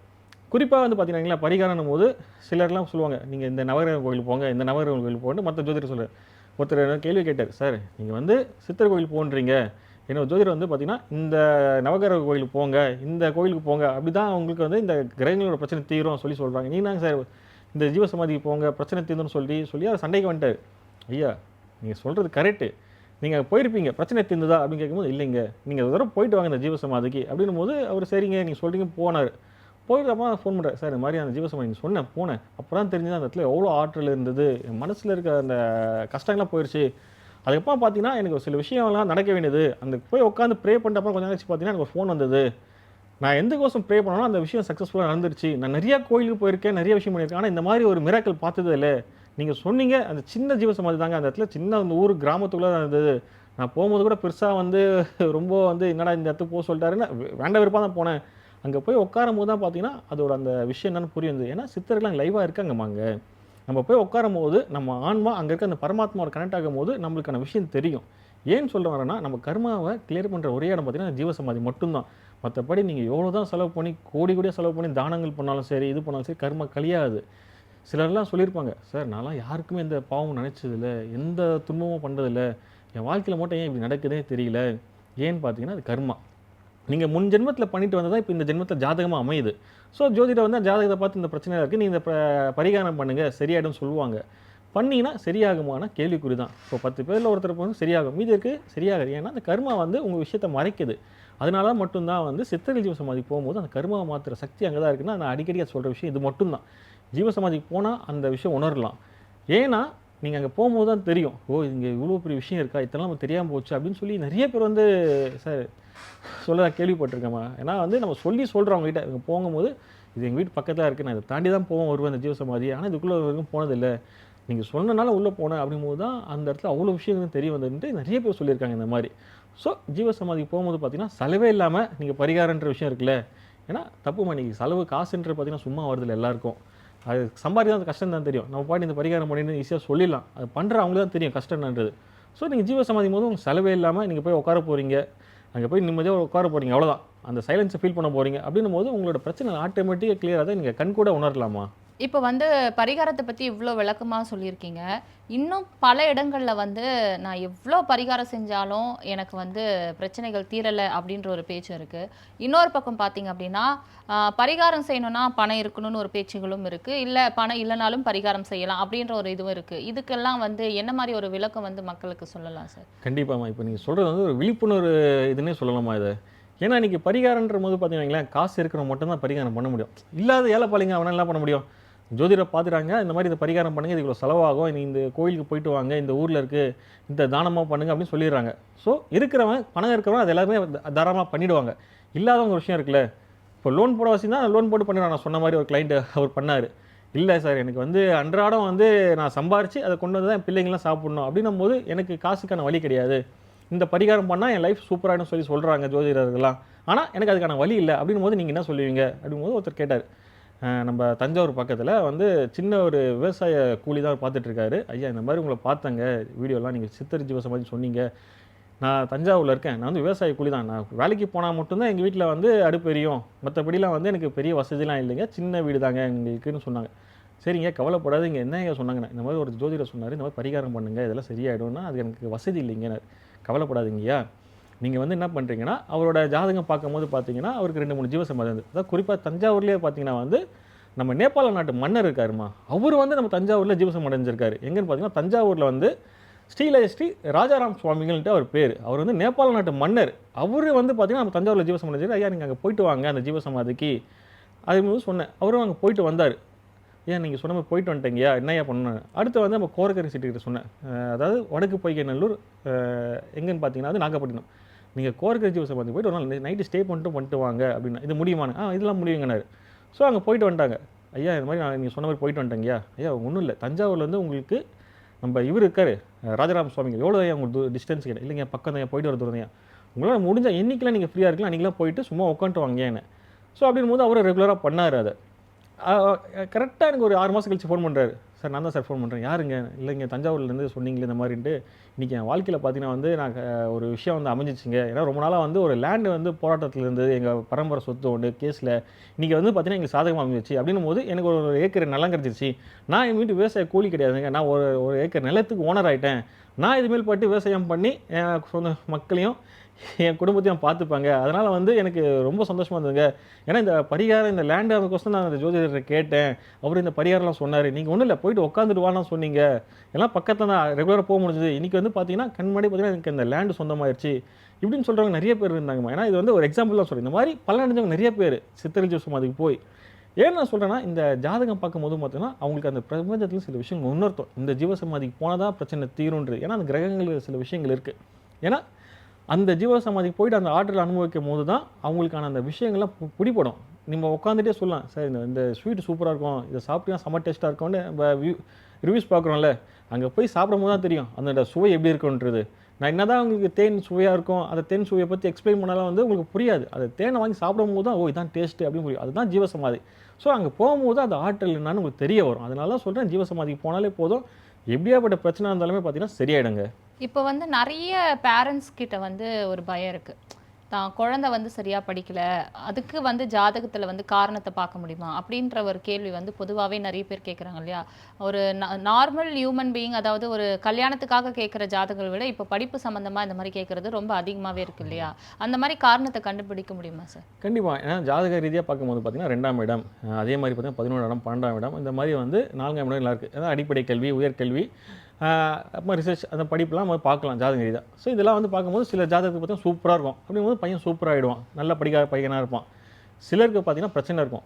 குறிப்பாக வந்து பார்த்தீங்கன்னா பரிகாரம் போது சிலர்லாம் சொல்லுவாங்க, நீங்கள் இந்த நவகிரக கோயிலுக்கு போங்க, இந்த நவகிரக கோயிலுக்கு போகணும். மற்ற ஜோதிடர் சொல்கிறார். ஒருத்தர் என்ன கேள்வி கேட்டார், சார் நீங்கள் வந்து சித்தர் கோயில் போன்றீங்க, என்னோட ஜோதிடர் வந்து பார்த்தீங்கன்னா இந்த நவகிரக கோயிலுக்கு போங்க, இந்த கோயிலுக்கு போங்க, அப்படி தான் உங்களுக்கு வந்து இந்த கிரகங்களோட பிரச்சனை தீரும் சொல்லி சொல்கிறாங்க. நீங்க சார் இந்த ஜீவசமாதிக்கு போங்க பிரச்சனை தீர்ந்துன்னு சொல்லி அவர் சண்டைக்கு வந்துட்டார். ஐயா நீங்கள் சொல்கிறது கரெக்டு, நீங்கள் போயிருப்பீங்க பிரச்சனை தீர்ந்துதா அப்படின்னு கேட்கும்போது, இல்லைங்க நீங்கள் ஒரு தடவை போயிட்டு வாங்க இந்த ஜீவசமாதிக்கு அப்படின்னும் போது அவர் சரிங்க நீங்கள் சொல்கிறீங்க போனார். போயிட்டப்பா ஃபோன் பண்ணுறேன், சார் இந்த மாதிரி அந்த ஜீவசமாதி நீங்கள் சொன்னேன் போனேன், அப்போ தான் தெரிஞ்சது அந்த இடத்துல எவ்வளோ ஆற்றல் இருந்தது, என் மனசில் இருக்க அந்த கஷ்டங்கள்லாம் போயிடுச்சு. அதுக்கப்புறம் பார்த்தீங்கன்னா எனக்கு ஒரு சில விஷயம்லாம் நடக்க வேண்டியது, அந்த போய் உட்காந்து ப்ரே பண்ணிட்டப்பறம் கொஞ்சம் நாளைக்கு பார்த்தீங்கன்னா எனக்கு ஒரு ஃபோன் வந்தது. நான் எந்த கோசம் ப்ரே பண்ணாலும் அந்த விஷயம் சக்ஸஸ்ஃபுல்லாக நடந்துருச்சு. நான் நிறையா கோயிலுக்கு போயிருக்கேன், நிறைய விஷயம் பண்ணியிருக்கேன். ஆனால் இந்த மாதிரி ஒரு மிராக்கிள் பார்த்தது இல்லை. நீங்கள் சொன்னீங்க அந்த சின்ன ஜீவசமாதி தாங்க, அந்த இடத்துல சின்ன அந்த ஊர் கிராமத்துக்குள்ளே தான் இருந்தது. நான் போகும்போது கூட பெருசாக வந்து ரொம்ப வந்து என்னடா இந்த இடத்துக்கு போக சொல்லிட்டாருன்னு வேண்ட விருப்பாக தான் போனேன். அங்கே போய் உட்காரும் போது தான் பார்த்தீங்கன்னா அதோட அந்த விஷயம் என்னன்னு புரிய வந்தது. ஏன்னா சித்தர்கள்லாம் லைவாக இருக்காங்கம்மாங்க. நம்ம போய் உட்காரும் போது நம்ம ஆன்மா அங்கே இருக்க அந்த பரமாத்மாவோட கனெக்ட் ஆகும் போது நம்மளுக்கான விஷயம் தெரியும். ஏன்னு சொல்ல வரேன்னா, நம்ம கர்மாவை கிளியர் பண்ணுற ஒரே இடம் பார்த்தீங்கன்னா ஜீவசமாதி மட்டும்தான். மற்றபடி நீங்கள் எவ்வளோ தான் செலவு பண்ணி கோடி கோடியாக செலவு பண்ணி தானங்கள் பண்ணாலும் சரி, இது பண்ணாலும் சரி, கர்மா கழியாது. சிலர்லாம் சொல்லியிருப்பாங்க, சார் நான்லாம் யாருக்குமே எந்த பாவமும் நினச்சதில்ல, எந்த துன்பமும் பண்ணுறதில்ல, என் வாழ்க்கையில் மட்டும் ஏன் இப்படி நடக்குதே தெரியல. ஏன்னு பார்த்தீங்கன்னா அது கர்மா. நீங்கள் முன் ஜென்மத்தில் பண்ணிட்டு வந்ததான் இப்போ இந்த ஜென்மத்தில் ஜாதகமாக அமையுது. ஸோ ஜோதிடர் வந்து ஜாதகத்தை பார்த்து இந்த பிரச்சனை இருக்குது, நீங்கள் இந்த பரிகாரம் பண்ணுங்கள் சரியாயிடும் சொல்லுவாங்க. பண்ணிங்கன்னா சரியாகுமானா கேள்விக்குறி தான். இப்போ 10 பேரில் ஒருத்தர் வந்து சரியாகும், மீதி இருக்குது சரியாகுது. ஏன்னா அந்த கர்மா வந்து உங்கள் விஷயத்தை மறைக்குது. அதனால மட்டும்தான் வந்து சித்தர்கள் ஜீவசமாதிக்கு போகும்போது அந்த கர்மாவை மாற்றுற சக்தி அங்கே தான் இருக்குன்னா, நான் அடிக்கடி சொல்கிற விஷயம் இது மட்டும்தான். ஜீவசமாதிக்கு போனால் அந்த விஷயம் உணரலாம். ஏன்னா நீங்கள் அங்கே போகும்போது தான் தெரியும், ஓ இங்கே இவ்வளோ பெரிய விஷயம் இருக்கா, இதெல்லாம் நம்ம தெரியாமல் போச்சு அப்படின்னு சொல்லி நிறைய பேர் வந்து சார் சொல்ல கேள்விப்பட்டிருக்கேம்மா. ஏன்னா வந்து நம்ம சொல்லி சொல்கிறவங்ககிட்ட இங்கே போகும்போது, இது எங்கள் வீட்டு பக்கத்தில் இருக்குது, நான் இதை தாண்டி தான் போவேன் வருவேன் அந்த ஜீவசமாதி, ஆனால் இதுக்குள்ளே வரைக்கும் போனதில்லை, நீங்கள் சொன்னனால உள்ளே போனேன் அப்படிங்கும்போது தான் அந்த இடத்துல அவ்வளோ விஷயங்கள் தெரிய வந்ததுன்ட்டு நிறைய பேர் சொல்லியிருக்காங்க இந்த மாதிரி. ஸோ ஜீவசமாதிக்கு போகும்போது பார்த்தீங்கன்னா செலவே இல்லாமல் நீங்கள் பரிகாரன்ற விஷயம் இருக்குல்ல, ஏன்னா தப்புமா நீங்கள் செலவு காசுன்றது பார்த்தீங்கன்னா சும்மா வருதில்ல எல்லாருக்கும், அது சம்பாதிதான் அந்த கஷ்டம் தான் தெரியும். நம்ம பாட்டு இந்த பரிகாரம் பண்ணிட்டு ஈஸியாக சொல்லிடலாம், அது பண்ணுற அவங்களுக்கு தான் தெரியும் கஷ்டம்ன்றது. ஸோ நீங்கள் ஜீவசமாதி போது உங்களுக்கு செலவே இல்லாமல் நீங்கள் போய் உட்கார போகிறீங்க, அங்கே போய் நிம்மதியாக உட்கார போகிறீங்க, அவ்வளோதான். அந்த சைலன்ஸை ஃபீல் பண்ண போகிறீங்க அப்படின்னும் போது உங்களோட பிரச்சனை ஆட்டோமேட்டிக்காக கிளியராக தான் நீங்கள் கண் கூட உணரலாமா. இப்போ வந்து பரிகாரத்த பத்தி இவ்ளோ விளக்கமா சொல்லியிருக்கீங்க. இன்னும் பல இடங்கள்ல வந்து நான் எவ்ளோ பரிகாரம் செஞ்சாலும் எனக்கு வந்து பிரச்சனைகள் தீரல அப்படின்ற ஒரு பேச்சு இருக்கு. இன்னொரு பக்கம் பார்த்தீங்க அப்படின்னா, பரிகாரம் செய்யணும்னா பணம் இருக்கணும்னு ஒரு பேச்சுகளும் இருக்கு. இல்ல பணம் இல்லனாலும் பரிகாரம் செய்யலாம் அப்படின்ற ஒரு இதுவும் இருக்கு. இதுக்கெல்லாம் வந்து என்ன மாரி ஒரு விளக்கம் வந்து மக்களுக்கு சொல்லலாம் சார்? கண்டிப்பாம்மா. இப்ப நீங்க சொல்றது வந்து ஒரு விழிப்புணர்வு இதுன்னே சொல்லலாமா இத? ஏன்னா இன்னைக்கு பரிகாரன்றபோது பார்த்தீங்கன்னு வைங்களேன், காசு இருக்கிறவன் மட்டும் தான் பரிகாரம் பண்ண முடியும். இல்லாத ஏழை பாழைங்க அவனால என்ன பண்ண முடியும்? ஜோதிடர பார்த்துட்டாங்க, இந்த மாரி இத பரிகாரம் பண்ணுங்க, இது இவ்வளோ செலவாகும், நீ இந்த கோயிலுக்கு போயிட்டு வாங்க, இந்த ஊர்ல இருக்கு, இந்த தானமா பண்ணுங்க அப்படின்னு சொல்லிடுறாங்க. ஸோ இருக்கிறவன், பணம் இருக்கிறவன் அது எல்லாருமே தாராளமா பண்ணிடுவாங்க. இல்லாதவங்க ஒரு விஷயம் இருக்குல்ல, இப்போ லோன் போட வசதினா லோன் போட்டு பண்ணிடுவான். நான் சொன்ன மாரி ஒரு கிளையண்ட் அவர் பண்ணாரு. இல்ல சார் எனக்கு வந்து அன்றாடம் வந்து நான் சம்பாரிச்சு அத கொண்டு வந்து தான் என் பிள்ளைங்கலாம் சாப்பிடணும் அப்படின்னும்போது, எனக்கு காசுக்கான வழி கிடையாது. இந்த பரிகாரம் பண்ணா என் லைஃப் சூப்பராயிடும்னு சொல்லி சொல்றாங்க ஜோதிடர்கள்லாம். ஆனா எனக்கு அதுக்கான வழி இல்ல. அப்படின்னும்போது நீங்க என்ன சொல்லுவீங்க? அப்படிங்கும்போது ஒருத்தர் கேட்டாரு. நம்ம தஞ்சாவூர் பக்கத்துல வந்து சின்ன ஒரு விவசாய கூலி தான் பார்த்துட்டு இருக்காரு. ஐயா இந்த மாரி உங்கள பார்த்தேங்க வீடியோலாம் நீங்க சித்தர் ஜீவசமாதின்னு சொன்னீங்க. நான் தஞ்சாவூர்ல இருக்கேன். நான் வந்து விவசாய கூலி தான். நான் வேலைக்கு போனா மட்டும் தான் எங்க வீட்ல வந்து அடுப்பு எரியும். மத்தபடிலாம் வந்து எனக்கு பெரிய வசதிலாம் இல்லைங்க. சின்ன வீடு தாங்க எங்களுக்குன்னு சொன்னாங்க. சரிங்க கவலைப்படாதீங்க. என்னங்க சொன்னாங்கன்னு, இந்த மாரி ஒரு ஜோதிடர் சொன்னாரு. இந்த மாரி பரிகாரம் பண்ணுங்க. இதெல்லாம் சரியாயிடும்னா, அது எனக்கு வசதி இல்லைங்கன்னாரு. கவலைப்படாதீங்கய்யா. நீங்க வந்து என்ன பண்றீங்கன்னா, அவரோட ஜாதகம் பார்க்கும்போது பார்த்தீங்கன்னா, அவருக்கு 2, 3 ஜீவசமாதி இருந்தது. அதாவது குறிப்பா தஞ்சாவூர்லயே பார்த்தீங்கன்னா வந்து, நம்ம நேபாள நாட்டு மன்னர் இருக்காருமா, அவரு வந்து நம்ம தஞ்சாவூர்ல ஜீவசமாதி அடைஞ்சிருக்காரு. எங்கன்னு பார்த்தீங்கன்னா, தஞ்சாவூர்ல வந்து ஸ்ரீ ராஜாராம் சுவாமிகள்ன்ட்டு அவர் பேரு. அவர் வந்து நேபாள நாட்டு மன்னர். அவரு வந்து பார்த்தீங்கன்னா, நம்ம தஞ்சாவூர்ல ஜீவசமாதி அடைஞ்சாரு. ஐயா நீங்க அங்க போயிட்டு வாங்க அந்த ஜீவசமாதிக்கு. அதுமாரி சொன்னேன். அவரும் அங்க போயிட்டு வந்தாரு. ஏன் நீங்க சொன்ன மாரி போயிட்டு வந்துட்டீங்கயா, என்னய்யா பண்ணணும்? அடுத்து வந்து நம்ம கோரக்கரை சிட்டிக்கிட்ட சொன்னேன். அதாவது வடக்கு பொய்கைநல்லூர் எங்கன்னு பார்த்தீங்கன்னா, அது நாகப்பட்டினம். நீங்க கோரக்கரை ஜீவசமாதி போயிட்டு ஒரு நாள் நைட்டு ஸ்டே பண்ணிட்டு வாங்க அப்படின்னா, இது முடியுமான்னு? இதெல்லாம் முடியுங்கன்னாரு. ஸோ அங்க போயிட்டு வந்துட்டாங்க. ஐயா இந்த மாரி நீங்க சொன்ன மாரி போயிட்டு வந்துட்டேங்கய்யா. ஐயா ஒண்ணும் இல்ல. தஞ்சாவூர்லேருந்து உங்களுக்கு நம்ம இவரு இருக்காரு, ராஜாராம் சுவாமிகள். எவ்வளோ ஐயா உங்களுக்கு டிஸ்டன்ஸ் கேட்டேன். இல்லைங்க பக்கம் தான்யா, போயிட்டு வர தூரம் தான்யா. உங்களால முடிஞ்சா என்னைக்கெல்லாம் நீங்க ஃப்ரீயா இருக்கலாம், அன்னைக்கெல்லாம் போயிட்டு சும்மா உட்காந்துட்டு வாங்கய்யான்னு. ஸோ அப்படிங்கும்போது அவரு ரெகுலரா பண்ணாரு அத. கரெக்ட்டா எனக்கு ஒரு 6 மாசம் கழிச்சு ஃபோன் பண்றாரு. சார் நான் தான் சார் ஃபோன் பண்றேன். யாருங்க? இல்லைங்க தஞ்சாவூர்லேருந்து சொன்னீங்களே இந்த மாரின்ட்டு. இன்னைக்கு என் வாழ்க்கையில பார்த்தீங்கன்னா வந்து நான் ஒரு விஷயம் வந்து அமைஞ்சிச்சுங்க. ஏன்னா ரொம்ப நாளா வந்து ஒரு லேண்ட் வந்து போராட்டத்துல இருந்தது. எங்க பரம்பரை சொத்து ஒண்ணு கேஸ்ல. இன்னைக்கு வந்து பார்த்தீங்கன்னா எங்களுக்கு சாதகமா அமைஞ்சிருச்சு. அப்படின்னும்போது எனக்கு ஒரு ஏக்கர் நிலம் கிடைச்சிருச்சு. நான் எங்க வீட்டு விவசாய கூலி கிடையாதுங்க. நான் ஒரு ஏக்கர் நிலத்துக்கு ஓனர் ஆயிட்டேன். நான் இதுமேல் பட்டு விவசாயம் பண்ணி என் சொந்த மக்களையும் என் குடும்பத்தையும் பார்த்துப்பாங்க. அதனால வந்து எனக்கு ரொம்ப சந்தோஷமா இருந்ததுங்க. ஏன்னா இந்த பரிகாரம் இந்த லேண்ட் அதுக்கோசரம் நான் அந்த ஜோதிடர்ட்ட கேட்டேன். அவரு இந்த பரிகாரம்லாம் சொன்னாரு. நீங்க ஒண்ணும் இல்ல போயிட்டு உட்காந்துட்டு வான்னு சொன்னீங்க. எல்லாம் பக்கத்துல தான் ரெகுலரா போ முடிஞ்சது. இன்னைக்கு வந்து பார்த்தீங்கன்னா, கண் முன்னாடி பார்த்தீங்கன்னா எனக்கு இந்த லேண்ட் சொந்தமாயிருச்சு. இப்படின்னு சொல்றவங்க நெறைய பேர் இருந்தாங்கம்மா. ஏன்னா இது வந்து ஒரு எக்ஸாம்பிள் தான் சொல்றேன். இந்த மாரி பலன் அடைஞ்சவங்க நெறைய பேரு சித்தர் ஜீவசமாதிக்கு போய். ஏன் நான் சொல்றேன்னா, இந்த ஜாதகம் பார்க்கும்போது பார்த்தீங்கன்னா, அவங்களுக்கு அந்த பிரபஞ்சத்துல சில விஷயங்கள் உணர்த்தும். இந்த ஜீவசமாதிக்கு போனா தான் பிரச்சனை தீரும்ன்றது. ஏன்னா அந்த கிரகங்கள்ல சில விஷயங்கள் இருக்கு. ஏன்னா அந்த ஜீவசமாதிக்கு போயிட்டு அந்த ஆற்றல அனுபவிக்கும்போது தான் அவங்களுக்கான அந்த விஷயங்கள்லாம் பிடிபடும். நம்ம உட்காந்துட்டே சொல்லலாம். சார் இந்த ஸ்வீட் சூப்பரா இருக்கும். இத சாப்பிட்டீங்கன்னா செம்ம டேஸ்ட்டா இருக்கும்னு நம்ம ரிவ்யூஸ் பார்க்குறோம்ல. அங்க போய் சாப்பிடும்போது தான் தெரியும். அதோட சுவை எப்படி இருக்குன்றது. நான் என்னதான் உங்களுக்கு தேன் சுவையா இருக்கும், அந்த தேன் சுவைய பத்தி எக்ஸ்பிளைன் பண்ணாலும் வந்து உங்களுக்கு புரியாது. அந்த தேனை வாங்கி சாப்பிடும்போது தான், ஓ இதான் டேஸ்ட்டு அப்படின்னு புரியும். அதுதான் ஜீவசமாதி. ஸோ அங்க போகும்போது அந்த ஆற்றல் என்னன்னு உங்களுக்கு தெரிய வரும். அதனால தான் சொல்றேன் ஜீவசமாதிக்கு போனாலே போதும். எப்படியாப்பட்ட பிரச்சனை இருந்தாலுமே பார்த்தீங்கன்னா சரியாயிடுங்க. இப்போ வந்து நெறைய பேரண்ட்ஸ் கிட்ட வந்து ஒரு பயம் இருக்கு. தான் குழந்தை வந்து சரியா படிக்கல. அதுக்கு வந்து ஜாதகத்துல வந்து காரணத்த பார்க்க முடியுமா? அப்படின்ற ஒரு கேள்வி வந்து பொதுவாவே நெறைய பேர் கேட்குறாங்க இல்லையா? ஒரு நார்மல் ஹியூமன் பீயிங் அதாவது ஒரு கல்யாணத்துக்காக கேட்குற ஜாதகங்கள விட, இப்போ படிப்பு சம்மந்தமா இந்த மாரி கேட்கறது ரொம்ப அதிகமாவே இருக்கு இல்லையா? அந்த மாரி காரணத்த கண்டுபிடிக்க முடியுமா சார்? கண்டிப்பா. ஏன்னா ஜாதக ரீதியா பார்க்கும்போது பார்த்தீங்கன்னா 2ஆம் இடம், அதே மாரி பார்த்தீங்கன்னா 11ஆம் இடம், 12ஆம் இடம் இந்த மாரி வந்து 4ஆம் இடம் எல்லாம் இருக்கு. அதாவது அடிப்படை கல்வி, உயர்கல்வி, அப்புறமா ரிசர்ச் அந்த படிப்புலாம் நம்ம பார்க்கலாம் ஜாதக ரீதியா. ஸோ இதெல்லாம் வந்து பார்க்கும்போது சில ஜாதகத்துக்கு பார்த்தீங்கன்னா சூப்பரா இருக்கும். அப்படிங்கும்போது பையன் சூப்பரா ஆயிடுவான். நல்ல படிக்காத பையனா இருப்பான். சிலருக்கு பார்த்தீங்கன்னா பிரச்சனை இருக்கும்.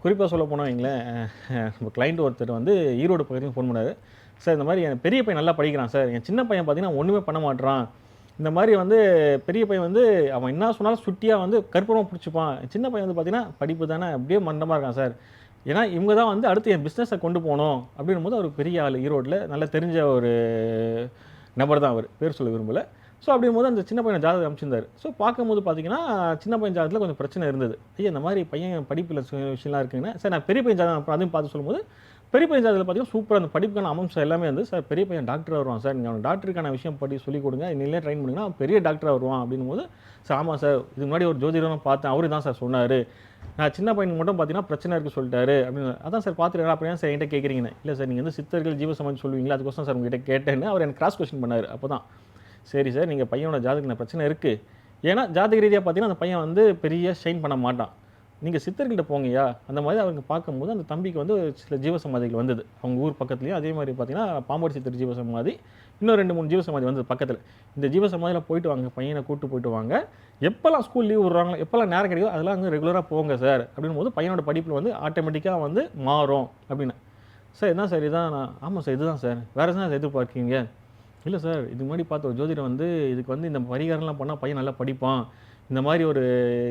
குறிப்பா சொல்ல போனா வைங்களேன், நம்ம கிளையண்ட் ஒருத்தர் வந்து ஈரோடு பக்கத்துலேருந்து ஃபோன் பண்ணாரு. சார் இந்த மாரி என் பெரிய பையன் நல்லா படிக்கிறான் சார். என் சின்ன பையன் பார்த்தீங்கன்னா ஒண்ணுமே பண்ண மாட்றான். இந்த மாரி வந்து பெரிய பையன் வந்து அவன் என்ன சொன்னாலும் சுட்டியா வந்து கற்பூரமா புடிச்சுப்பான். சின்ன பையன் வந்து பார்த்தீங்கன்னா, படிப்பு தானே அப்படியே மந்தமா இருக்கான் சார். ஏன்னா இவங்க தான் வந்து அடுத்து என் பிசினஸ கொண்டு போணும் அப்படின்னும்போது அவரு பெரிய ஆளு ஈரோட்ல. நல்லா தெரிஞ்ச ஒரு நபர் தான் அவரு. பேர் சொல்ல விரும்பல. ஸோ அப்படிங்கும்போது அந்த சின்ன பையன ஜாதகம் அனுப்பிச்சிருந்தாரு. ஸோ பார்க்கும்போது பார்த்தீங்கன்னா, சின்ன பையன் ஜாதகத்துல கொஞ்சம் பிரச்சனை இருந்தது. ஐயா இந்த மாரி பையன் படிப்புல விஷயம்லாம் இருக்குங்கன்னா, சார் நான் பெரிய பையன் ஜாதகம் அப்புறம் அதையும் பார்த்து சொல்லும்போது, பெரிய பையன் ஜாதகத்தில் பார்த்தீங்கன்னா சூப்பராக அந்த படிப்புக்கான அம்சம் எல்லாமே வந்து சார் பெரிய பையன் டாக்டர் வருவான் சார், நீங்கள் அவனுக்கு டாக்டருக்கான விஷயம் படி சொல்லிக் கொடுங்க, நீங்களே ட்ரெயின் பண்ணுங்கன்னா அவன் பெரிய டாக்டராக வருவான் அப்படின்னும் போது சார் ஆமாம் சார் இதுக்கு முன்னாடி ஒரு ஜோதிடம் பார்த்தேன் அவரு தான் சார் சொன்னார், நான் சின்ன பையனுக்கு மட்டும் பார்த்தீங்கன்னா பிரச்சனை இருக்குது சொல்லிட்டாரு அப்படின்னு. அதான் சார் பார்த்துருக்கேன் அப்படியே சார் என்கிட்ட கேட்குறீங்கன்னு. இல்லை சார் நீங்கள் வந்து சித்தர்கள் ஜீவசமாதி சொல்லுவீங்களா அதுக்கோசம் சார் உங்ககிட்ட கேட்டேன்னு அவர் எனக்கு கிராஸ் கொஸ்டின் பண்ணார். அப்போ தான் சரி சார் நீங்கள் பையனோட ஜாதகத்தில் பிரச்சனை இருக்குது, ஏன்னா ஜாதக ரீதியாக பார்த்தீங்கன்னா அந்த பையன் வந்து பெரிய ஷைன் பண்ண மாட்டான், நீங்கள் சித்தர்கிட்ட போங்கய்யா அந்த மாதிரி அவங்க பார்க்கும்போது அந்த தம்பிக்கு வந்து சில ஜீவசமாதிகள் வந்தது அவங்க ஊர் பக்கத்துலேயும். அதே மாதிரி பார்த்தீங்கன்னா பாம்பாடி சித்தர் ஜீவசமாதி, இன்னும் 2-3 ஜீவசமாதி வந்தது பக்கத்தில். இந்த ஜீவசமாதியில் போயிட்டு வாங்க, பையனை கூட்டு போயிட்டு வாங்க, எப்போல்லாம் ஸ்கூல் லீவ் விடுறாங்களோ எப்போல்லாம் நேரம் கிடைக்கும் அதெல்லாம் அங்கே ரெகுலராக போங்க சார் அப்படின் போது பையனோட படிப்பில் வந்து ஆட்டோமேட்டிக்காக வந்து மாறும் அப்படின்னு. சார் இதான் சார் இதான் நான் ஆமாம் சார் இதுதான் சார் வேறு எதுனா எதிர்பார்க்கீங்க? இல்லை சார் இதுக்கு முன்னாடி பார்த்த ஒரு ஜோதிடம் வந்து இதுக்கு வந்து இந்த பரிகாரம்லாம் பண்ணால் பையன் நல்லா படிப்பான், இந்த மாதிரி ஒரு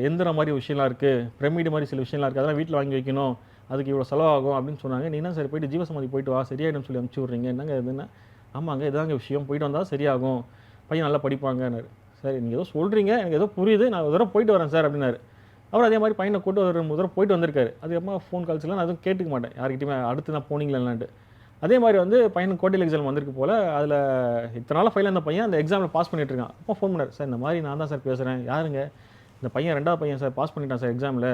எந்திரம் மாதிரி விஷயம்லாம் இருக்குது, பிரமிடு மாதிரி சில விஷயம்லாம் இருக்குது, அதெல்லாம் வீட்டில் வாங்கி வைக்கணும், அதுக்கு இவ்வளோ செலவாகும் அப்படின்னு சொன்னாங்க. நீ என்ன சார் போயிட்டு ஜீவசமாதி போயிட்டு வா சரியாயிடும் சொல்லி அனுப்பிச்சி விட்றீங்க, என்னங்க இதுன்னா ஆமாங்க இதாங்க விஷயம், போயிட்டு வந்தால் சரியாகும், பையன் நல்லா படிப்பாங்கன்னாரு. சரி நீங்கள் ஏதோ சொல்கிறீங்க எனக்கு ஏதோ புரியுது, நான் ஒரு தடவை போயிட்டு வரேன் சார் அப்படின்னாரு. அவர் அதே மாதிரி பையனை கூட்டு ஒரு தடவை போயிட்டு வந்திருக்காரு. அதுக்கப்புறமா ஃபோன் கால்ஸ்லாம் நான் எதுவும் கேட்டுக்க மாட்டேன் யார்கிட்டயுமே, அடுத்து நான் போனீங்களான்ட்டு. அதே மாதிரி வந்து பையனுக்கு கோட்டையில் எக்ஸாம் வந்திருக்கு போல், அதில் இத்தனை நாளாக ஃபைல் அந்த பையன் அந்த எக்ஸாமில் பாஸ் பண்ணிட்டு இருக்கான். அப்போ ஃபோன் பண்ணார், சார் இந்த மாதிரி நான் தான் சார் பேசுகிறேன், யாருங்க இந்த பையன் 2வது பையன் சார் பாஸ் பண்ணிட்டான் சார் எக்ஸாமில்,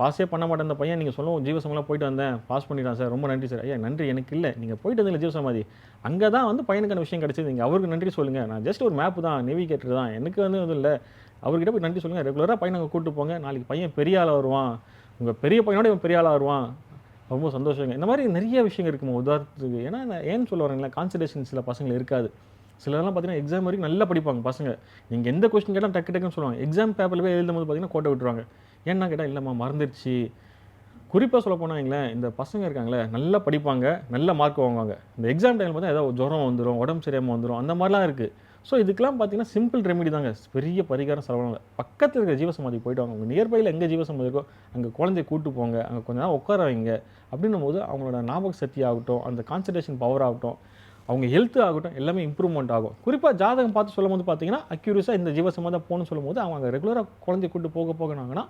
பாஸே பண்ண மாட்டேன் அந்த பையன், நீங்கள் சொல்லவும் ஜீவசமாதிலாம் போயிட்டு வந்தேன் பாஸ் பண்ணிட்டான் சார் ரொம்ப நன்றி சார். ஐயா நன்றி எனக்கு இல்லை, நீங்கள் போயிட்டு வந்தீங்க ஜீவசமாதி அங்கே தான் வந்து பையனுக்கான விஷயம் கிடச்சிது, நீங்கள் அவருக்கு நன்றி சொல்லுங்கள், நான் ஜஸ்ட் ஒரு மேப்பு தான் நேவிகேட்டர் தான், எனக்கு வந்து எதுவும் இல்லை, அவர்கிட்ட போய் நன்றி சொல்லுங்கள், ரெகுலராக பையனை அங்கே கூப்பிட்டு போங்க, நாளைக்கு பையன் பெரிய ஆளாக வருவான், உங்கள் பெரிய பையனோட இவன் பெரிய ஆளாக வருவான், ரொம்ப சந்தோஷங்க. இந்த மாதிரி நிறைய விஷயங்கள் இருக்குமா உதாரணத்துக்கு. ஏன்னா நான் ஏன்னு சொல்ல வரேங்களா, கான்சன்ட்ரேஷன் சில பசங்க இருக்காது. சிலர்லாம் பார்த்தீங்கன்னா எக்ஸாம் வரைக்கும் நல்லா படிப்பாங்க பசங்க, நீங்கள் எந்த கொஸ்டின் கேட்டால் டக்கு டக்குன்னு சொல்லுவாங்க, எக்ஸாம் பேப்பரில் போய் எழுதும்போது பார்த்தீங்கன்னா கோட்டை விட்டுருவாங்க. ஏன்னா கேட்டால் இல்லைம்மா மறந்துடுச்சு. குறிப்பாக சொல்ல போனாங்களேன் இந்த பசங்க இருக்காங்களே நல்லா படிப்பாங்க, நல்ல மார்க் வாங்குவாங்க, இந்த எக்ஸாம் டைமில் பார்த்தா ஏதாவது ஜுரம் வந்துடும், உடம்பு சரியாமல் வந்துடும், அந்த மாதிரிலாம் இருக்குது. ஸோ இதுக்கெல்லாம் பார்த்தீங்கன்னா சிம்பிள் ரெமெடி தாங்க, பெரிய பரிகாரம் செலவாங்க. பக்கத்தில் இருக்கிற ஜீவசமாதி போயிட்டு வாங்க, உங்கள் நியர்பையில் எங்கே ஜீவசமாதி இருக்கோ அங்கே குழந்தைய கூட்டு போங்க, அங்கே கொஞ்ச நேரம் உட்கார வைங்க. அப்படின்னும் போது அவங்களோட ஞாபக சக்தி ஆகட்டும், அந்த கான்சன்ட்ரேஷன் பவர் ஆகட்டும், அவங்க ஹெல்த்து ஆகட்டும் எல்லாமே இம்ப்ரூவ்மெண்ட் ஆகும். குறிப்பாக ஜாதகம் பார்த்து சொல்லும் போது பார்த்தீங்கன்னா அக்யூரஸாக இந்த ஜீவசமாதி தான் போகணும்னு சொல்லும் போது அவங்க அங்கே ரெகுலராக குழந்தைய கூட்டு போகனாங்கன்னா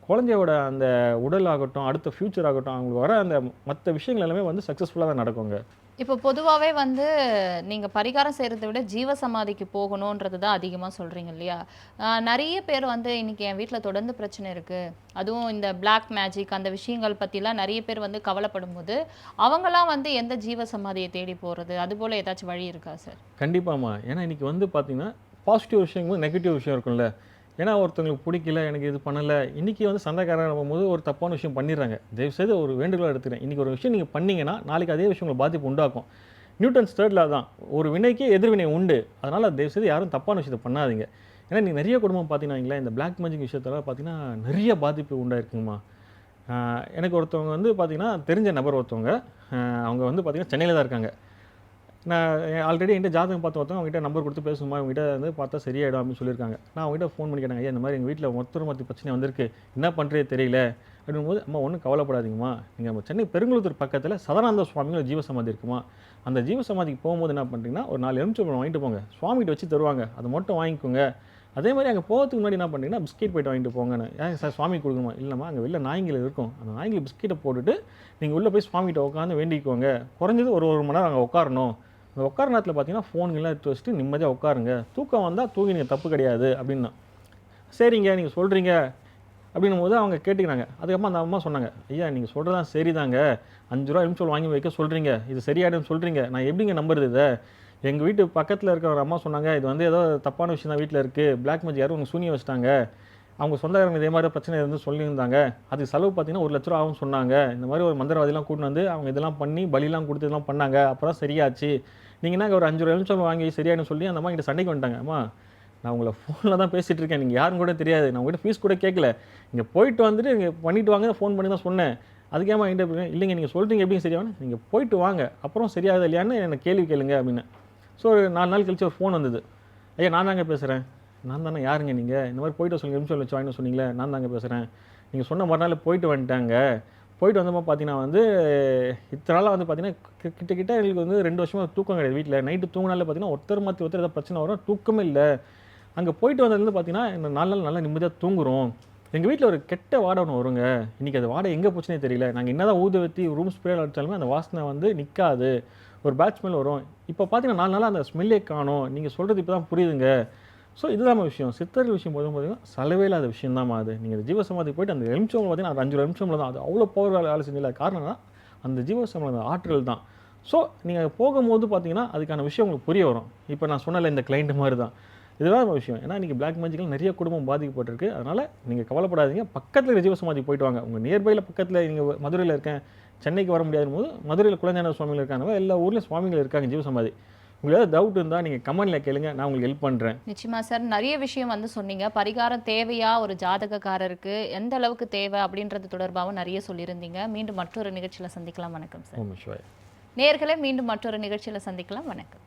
குழந்தையோட அந்த உடல் ஆகட்டும், அடுத்த ஃபியூச்சர் ஆகட்டும், அவங்களுக்கு வர அந்த மற்ற விஷயங்கள் எல்லாமே வந்து சக்ஸஸ்ஃபுல்லாக தான் நடக்குங்க. இப்போ பொதுவாகவே வந்து நீங்கள் பரிகாரம் செய்கிறத விட ஜீவசமாதிக்கு போகணுன்றது தான் அதிகமாக சொல்கிறீங்க இல்லையா? நிறைய பேர் வந்து இன்றைக்கி என் வீட்டில் தொடர்ந்து பிரச்சனை இருக்குது, அதுவும் இந்த பிளாக் மேஜிக் அந்த விஷயங்கள் பற்றிலாம் நிறைய பேர் வந்து கவலைப்படும் போது அவங்களாம் வந்து எந்த ஜீவசமாதியை தேடி போகிறது, அதுபோல் ஏதாச்சும் வழி இருக்கா சார்? கண்டிப்பாம்மா. ஏன்னா இன்றைக்கி வந்து பார்த்திங்கன்னா பாசிட்டிவ் விஷயங்களும் நெகட்டிவ் விஷயம் இருக்கும்ல. ஏன்னா ஒருத்தவங்களுக்கு பிடிக்கல, எனக்கு இது பண்ணலை, இன்றைக்கி வந்து சண்டைக்காரன் போகும்போது ஒரு தப்பான விஷயம் பண்ணிடுறாங்க. தயவுசெய்து ஒரு வேண்டுகோளாக எடுத்துக்கிறேன், இன்றைக்கி ஒரு விஷயம் நீங்கள் பண்ணிங்கன்னா நாளைக்கு அதே விஷயம் உங்களுக்கு பாதிப்பு உண்டாக்கும். நியூட்டன்ஸ் 3rd law தான், ஒரு வினைக்கு எதிர்வினை உண்டு. அதனால் தயவுசெய்து யாரும் தப்பான விஷயத்தை பண்ணாதீங்க. ஏன்னா நீங்கள் நிறைய குடும்பம் பார்த்தீங்கன்னா இந்த பிளாக் மேஜிக் விஷயத்தெல்லாம் பார்த்தீங்கன்னா நிறைய பாதிப்பு உண்டாயிருக்குங்கம்மா. எனக்கு ஒருத்தவங்க வந்து பார்த்திங்கன்னா தெரிஞ்ச நபர் ஒருத்தவங்க, அவங்க வந்து பார்த்திங்கன்னா சென்னையில் தான் இருக்காங்க. நான் ஆல்ரெடி என்கிட்ட ஜாதகம் பார்த்து ஒருத்தவங்க அவங்ககிட்ட நம்பர் கொடுத்து பேசுமா, அவங்ககிட்ட வந்து பார்த்தா சரியாயிடும் அப்படின்னு சொல்லியிருக்காங்க. நான் அவங்ககிட்ட ஃபோன் பண்ணி கேட்டாங்க, ஐயா இந்த மாதிரி எங்கள் வீட்டில் மொத்த பிரச்சனை வந்திருக்கு, என்ன பண்ணுறதே தெரியல அப்படிங்கும்போது, அம்மா ஒன்றும் கவலைப்படாதீங்கம்மா, நீங்கள் நம்ம சென்னை பெருங்குளத்தூர் பக்கத்தில் சதானந்த சுவாமிகள் ஜீவசமாதி இருக்குமா, அந்த ஜீவசமாதிக்கு போகும்போது என்ன பண்ணுறீங்கன்னா ஒரு 4 எலுமிச்சம்பழம் வாங்கிட்டு போங்க, சுவாமிகிட்ட வச்சு தருவாங்க, அதை மட்டும் வாங்கிக்கோங்க. அதே மாதிரி அங்கே போகிறதுக்கு முன்னாடி என்ன பண்ணுறீங்கன்னா பிஸ்கெட் போய்ட்டு வாங்கிட்டு போங்கன்னு. ஏன் சார் சுவாமி கொடுக்கணுமா? இல்லைம்மா அங்கே வெளில நாய்கள் இருக்கும், அந்த நாய்கள் பிஸ்கெட்டை போட்டுட்டு நீங்கள் உள்ளே போய் சுவாமிகிட்ட உட்காந்து வேண்டிக்கோங்க, குறைஞ்சது ஒரு மணி நேரம் அங்கே உட்காரணும், அந்த உட்கார நேரத்தில் பார்த்தீங்கன்னா ஃபோன்கள்லாம் எடுத்து வச்சுட்டு நிம்மதியாக உட்காருங்க, தூக்கம் வந்தால் தூங்கி நீங்கள் தப்பு கிடையாது அப்படின்னா. சரிங்க நீங்கள் சொல்கிறீங்க அப்படின்னும் போது அவங்க கேட்டுக்கிறாங்க. அதுக்கப்புறம் அந்த அம்மா சொன்னாங்க, ஐயா நீங்கள் சொல்கிறதான் சரிதாங்க, 5 ரூபா எலுமிச்சம்பழம் வாங்கி வைக்க சொல்கிறீங்க, இது சரியாயிடும்னு சொல்கிறீங்க, நான் எப்படிங்க நம்புறது இதை? எங்கள் வீட்டு பக்கத்தில் இருக்கிற ஒரு அம்மா சொன்னாங்க, இது வந்து ஏதோ தப்பான விஷயம் தான் வீட்டில் இருக்குது, பிளாக் மேஜிக் யாரும் உங்கள் சூனியம் வச்சுட்டாங்க, அவங்க சொந்தக்காரங்க இதே மாதிரி பிரச்சனை இருந்து சொல்லியிருந்தாங்க, அதுக்கு செலவு பார்த்தீங்கன்னா 1 லட்ச ரூபா ஆகும்னு சொன்னாங்க, இந்த மாதிரி ஒரு மந்திரவாதிலாம் கூட்டின்னு வந்து அவங்க இதெல்லாம் பண்ணி பலிலாம் கொடுத்து இதெல்லாம் பண்ணாங்க, அப்புறம் சரியாச்சு, நீங்கள் என்ன ஒரு 5 ரூபா எலுமிச்சம்பழம் வாங்கி சரியாயிடும் சொல்லி அந்த அம்மா கிட்ட சண்டைக்கு வந்துட்டாங்க. அம்மா நான் உங்களை ஃபோனில் தான் பேசிகிட்டு இருக்கேன், நீங்கள் யாரும் கூட தெரியாது, நான் உங்கள்கிட்ட ஃபீஸ் கூட கேட்கல, இங்கே போயிட்டு வந்துட்டு இங்கே பண்ணிவிட்டு வாங்க, ஃபோன் பண்ணி தான் சொன்னேன், அதுக்கேமா என்கிட்ட இல்லைங்க நீங்கள் சொல்கிறீங்க எப்படிங்க சரியாகும், நீங்கள் போயிட்டு வாங்க அப்புறம் சரியாகுது இல்லையான்னு எனக்கு கேள்வி கேளுங்க அப்படின்னு. ஸோ ஒரு 4 நாள் கழிச்சு ஒரு ஃபோன் வந்தது. ஐயா நான் தாங்க பேசுகிறேன். நான் தானே யாருங்க நீங்கள், இந்த மாதிரி போய்ட்டு சொல்லுங்கள் எலுமிச்சம்பழம் வச்சு வாங்கிட்டு சொன்னீங்களே, நான் தாங்க பேசுகிறேன், நீங்கள் சொன்ன மறுநாள் போயிட்டு வந்துட்டாங்க, போயிட்டு வந்தப்போ பார்த்தீங்கன்னா வந்து இத்தனை நாளாக வந்து பார்த்தீங்கன்னா கிட்ட எங்களுக்கு வந்து 2 வருஷமாக தூக்கம் கிடையாது வீட்டில், நைட்டு தூங்கினால பார்த்தீங்கன்னா ஒருத்தர் மாற்றி ஒருத்தர் ஏதாவது பிரச்சனை வரும், தூக்கமே இல்லை, அங்கே போயிட்டு வந்ததுலேருந்து பார்த்தீங்கன்னா இந்த 4 நாள் நல்லா நிம்மதியாக தூங்குறோம், எங்கள் வீட்டில் ஒரு கெட்ட வாடை ஒன்று வருங்க. இன்றைக்கி அது வாடை எங்கே போச்சுன்னே தெரியல. நாங்கள் என்னதான் ஊதுவத்தி ரூம் ஸ்ப்ரே அடித்தாலுமே அந்த வாசனை வந்து நிற்காது. ஒரு பேட் ஸ்மெல் வரும். இப்போ பார்த்தீங்கன்னா 4 நாளா அந்த ஸ்மெல்லே காணோம். நீங்கள் சொல்கிறது இப்போ தான் புரியுதுங்க. ஸோ இதுதான் விஷயம். சித்தர்கள் விஷயம் போதும் பார்த்தீங்கன்னா சலவே இல்லாத விஷயம் தான் அது. நீங்கள் ஜீவசமாதி போயிட்டு அந்த எலுமிச்சம்பழம் பார்த்தீங்கன்னா அது 5 எலுமிச்சம்பழம் தான். அது அவ்வளோ பவர் வேலை செஞ்சதில்ல. காரணம் என்னன்னா அந்த ஜீவசமாதி அந்த ஆற்றல் தான். ஸோ நீங்கள் போகும்போது பார்த்தீங்கன்னா அதுக்கான விஷயம் உங்களுக்கு புரிய வரும். இப்போ நான் சொன்னல இந்த கிளைண்ட் மாதிரி தான். இதுதான் நம்ம விஷயம். ஏன்னா இன்றைக்கி பிளாக் மேஜிக்கில் நிறைய குடும்பம் பாதிக்கப்பட்டிருக்கு. அதனால் நீங்கள் கவலைப்படாதீங்க. பக்கத்தில் இருக்கிற ஜீவசமாதி போயிட்டு வாங்க. உங்கள் நியர்பையில் பக்கத்தில் நீங்கள் மதுரையில் இருக்கேன், சென்னைக்கு வர முடியாத போது மதுரையில் குலஞான சுவாமிகள் இருக்காங்க. எல்லா ஊர்லேயும் சுவாமிகள் இருக்காங்க ஜீவசமாதி. உங்களுக்கு ஏதாவது டவுட் இருந்தால் நீங்கள் கமெண்ட்டில் கேளுங்க. நான் உங்களுக்கு ஹெல்ப் பண்ணுறேன். நிச்சயமா சார். நிறைய விஷயம் வந்து சொன்னீங்க. பரிகாரம் தேவையா ஒரு ஜாதகக்காரருக்கு? எந்த அளவுக்கு தேவை அப்படின்றது தொடர்பாகவும் நிறைய சொல்லியிருந்தீங்க. மீண்டும் மற்றொரு நிகழ்ச்சியில் சந்திக்கலாம். வணக்கம் சார். ஓம் சிவாய. நேயர்களே, மீண்டும் மற்றொரு நிகழ்ச்சியில் சந்திக்கலாம். வணக்கம்.